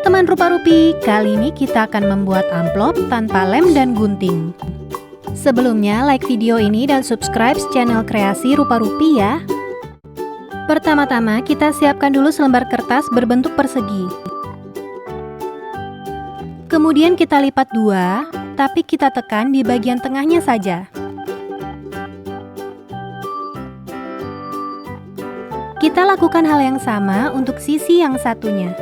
teman-teman rupa-rupi, kali ini kita akan membuat amplop tanpa lem dan gunting. Sebelumnya, like video ini dan subscribe channel Kreasi Rupa-Rupi ya. Pertama-tama, kita siapkan dulu selembar kertas berbentuk persegi. Kemudian kita lipat dua, tapi kita tekan di bagian tengahnya saja. Kita lakukan hal yang sama untuk sisi yang satunya.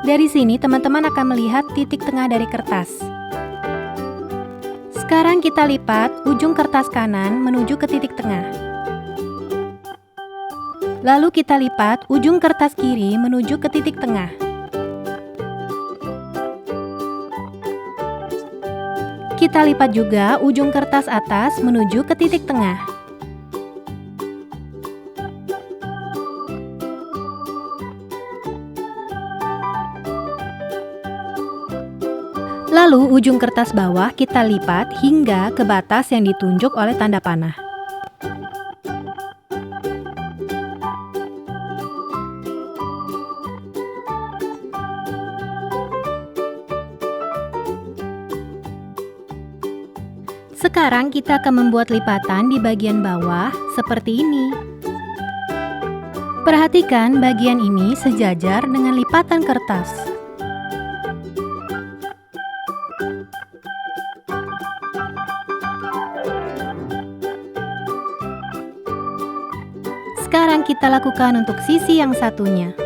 Dari sini teman-teman akan melihat titik tengah dari kertas. Sekarang kita lipat ujung kertas kanan menuju ke titik tengah. Lalu kita lipat ujung kertas kiri menuju ke titik tengah. Kita lipat juga ujung kertas atas menuju ke titik tengah. Lalu ujung kertas bawah kita lipat hingga ke batas yang ditunjuk oleh tanda panah. Sekarang kita akan membuat lipatan di bagian bawah seperti ini. Perhatikan bagian ini sejajar dengan lipatan kertas. Sekarang kita lakukan untuk sisi yang satunya.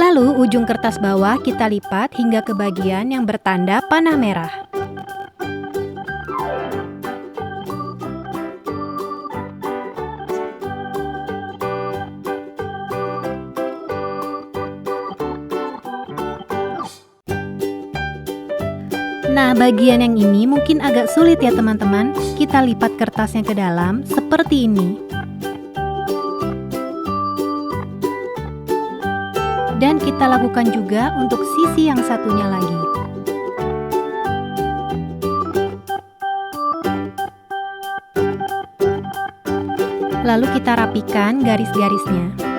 Lalu ujung kertas bawah kita lipat hingga ke bagian yang bertanda panah merah. Nah, bagian yang ini mungkin agak sulit ya teman-teman. Kita lipat kertasnya ke dalam seperti ini. Dan kita lakukan juga untuk sisi yang satunya lagi. Lalu kita rapikan garis-garisnya.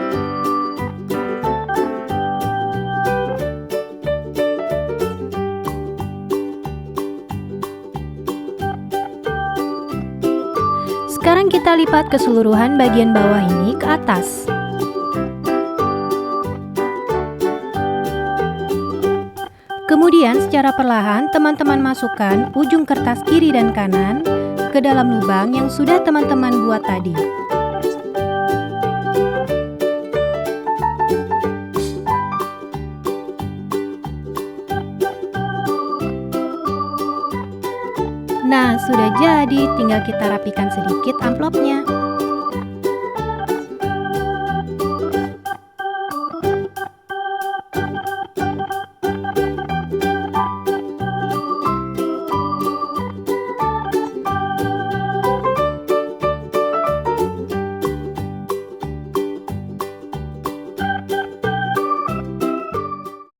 Sekarang kita lipat keseluruhan bagian bawah ini ke atas. Kemudian secara perlahan teman-teman masukkan ujung kertas kiri dan kanan ke dalam lubang yang sudah teman-teman buat tadi. Nah, sudah jadi, tinggal kita rapikan sedikit amplopnya.